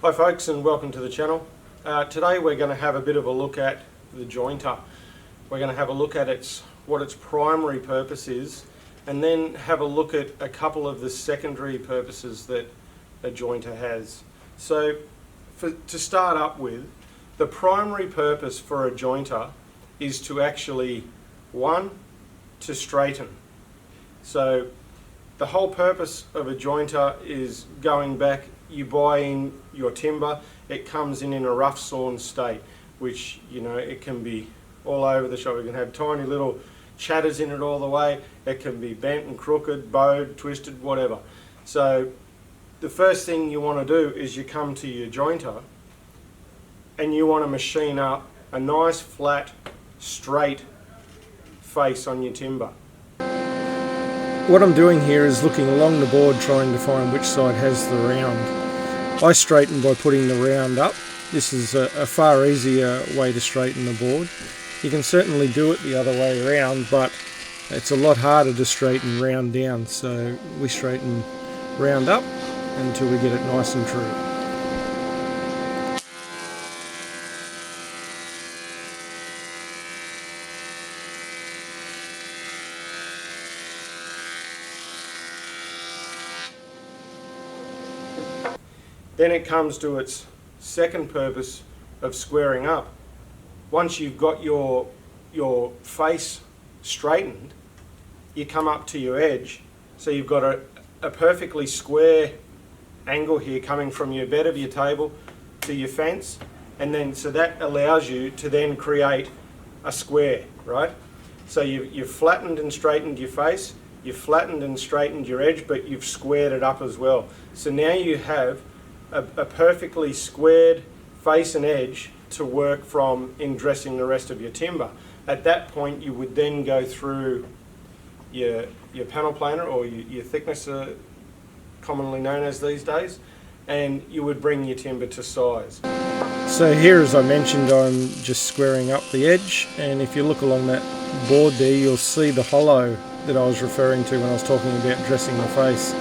Hi folks, and welcome to the channel. Today we're going to have a bit of a look at the jointer. We're going to have a look at what its primary purpose is, and then have a look at a couple of the secondary purposes that a jointer has. So to start up with, the primary purpose for a jointer is to actually, one, to straighten. So the whole purpose of a jointer is going back. You buy in your timber, it comes in a rough sawn state, which, you know, it can be all over the shop. It can have tiny little chatters in it all the way. It can be bent and crooked, bowed, twisted, whatever. So the first thing you want to do is you come to your jointer and you want to machine up a nice flat, straight face on your timber. What I'm doing here is looking along the board, trying to find which side has the round. I straighten by putting the round up. This is a far easier way to straighten the board. You can certainly do it the other way around, but it's a lot harder to straighten round down. So we straighten round up until we get it nice and true. Then it comes to its second purpose of squaring up. Once you've got your face straightened, you come up to your edge. So you've got a perfectly square angle here coming from your bed of your table to your fence, and then so that allows you to then create a square, right? So you've flattened and straightened your face, you've flattened and straightened your edge, but you've squared it up as well. So now you have a perfectly squared face and edge to work from in dressing the rest of your timber. At that point you would then go through your panel planer, or your thicknesser, commonly known as these days, and you would bring your timber to size. So here, as I mentioned, I'm just squaring up the edge, and if you look along that board there, you'll see the hollow that I was referring to when I was talking about dressing the face.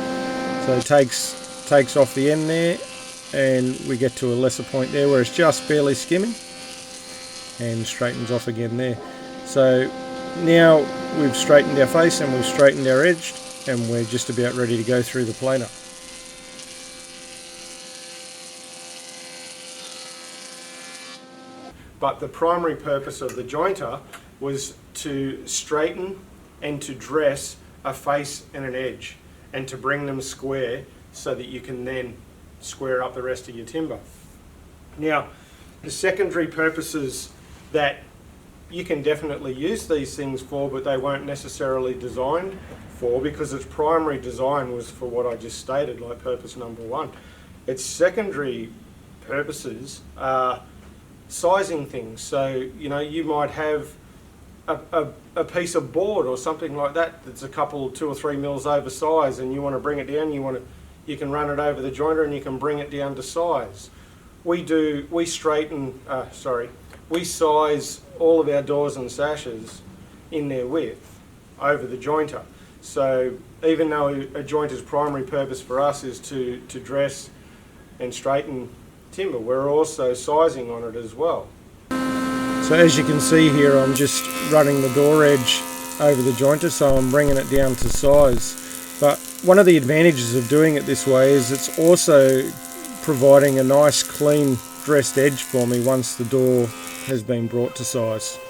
So it takes off the end there, and we get to a lesser point there where it's just barely skimming, and straightens off again there. So now we've straightened our face and we've straightened our edge, and we're just about ready to go through the planer. But the primary purpose of the jointer was to straighten and to dress a face and an edge, and to bring them square so that you can then square up the rest of your timber. Now, the secondary purposes that you can definitely use these things for, but they weren't necessarily designed for, because its primary design was for what I just stated, like purpose number one. Its secondary purposes are sizing things. So, you know, you might have a piece of board or something like that that's a couple, 2 or 3 mils oversized, and you want to bring it down. You can run it over the jointer and you can bring it down to size. We size all of our doors and sashes in their width over the jointer. So even though a jointer's primary purpose for us is to dress and straighten timber, we're also sizing on it as well. So as you can see here, I'm just running the door edge over the jointer, so I'm bringing it down to size. But one of the advantages of doing it this way is it's also providing a nice clean dressed edge for me once the door has been brought to size.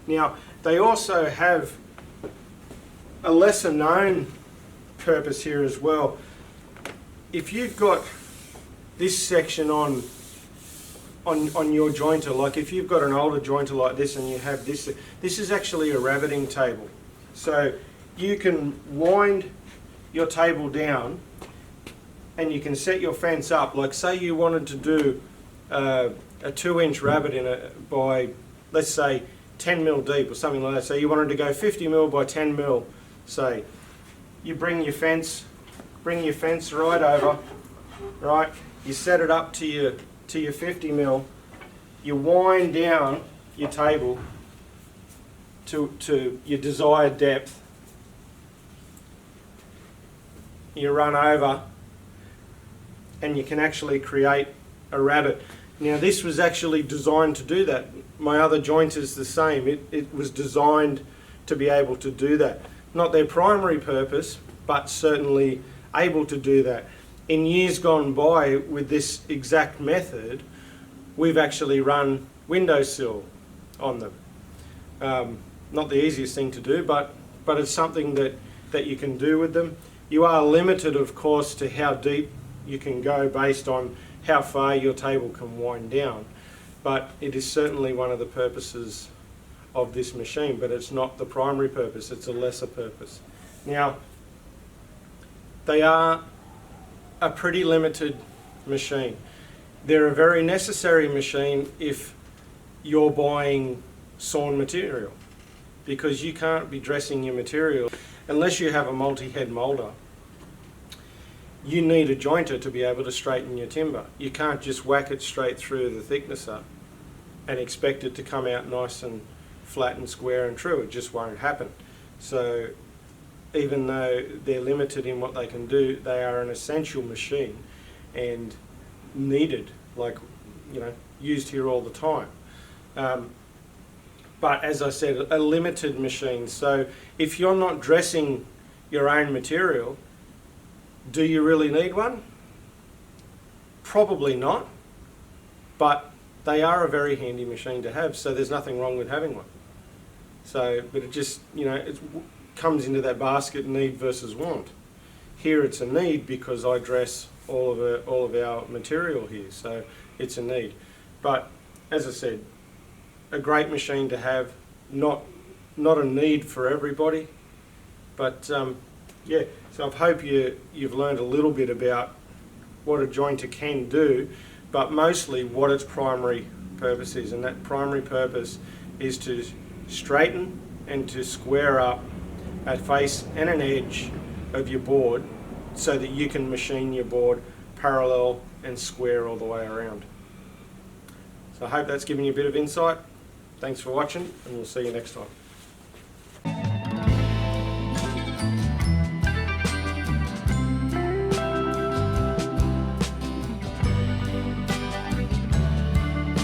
Now, they also have a lesser known purpose here as well. If you've got this section on your jointer, like if you've got an older jointer like this and you have this is actually a rabbeting table. So you can wind your table down and you can set your fence up. Like say you wanted to do a 2-inch rabbet by, let's say, 10 mil deep or something like that. So you wanted to go 50 mil by 10 mil, say. You bring your fence right over, right? You set it up to your 50 mil. You wind down your table to your desired depth. You run over and you can actually create a rabbet. Now this was actually designed to do that. My other joint is the same. It was designed to be able to do that. Not their primary purpose, but certainly able to do that. In years gone by with this exact method, we've actually run windowsill on them. Not the easiest thing to do, but it's something that you can do with them. You are limited, of course, to how deep you can go based on how far your table can wind down. But it is certainly one of the purposes of this machine, but it's not the primary purpose, it's a lesser purpose. Now, they are a pretty limited machine. They're a very necessary machine if you're buying sawn material, because you can't be dressing your material unless you have a multi-head moulder. You need a jointer to be able to straighten your timber. You can't just whack it straight through the thicknesser and expect it to come out nice and flat and square and true. It just won't happen. So even though they're limited in what they can do, they are an essential machine and needed, like, you know, used here all the time. But as I said, a limited machine. So if you're not dressing your own material, do you really need one? Probably not, but they are a very handy machine to have, so there's nothing wrong with having one. So, but it just, you know, it comes into that basket, need versus want. Here it's a need because I dress all of our material here, so it's a need. But as I said, a great machine to have, not a need for everybody, but yeah. So I hope you've learned a little bit about what a jointer can do, but mostly what its primary purpose is, and that primary purpose is to straighten and to square up a face and an edge of your board so that you can machine your board parallel and square all the way around. So I hope that's given you a bit of insight. Thanks for watching, and we'll see you next time.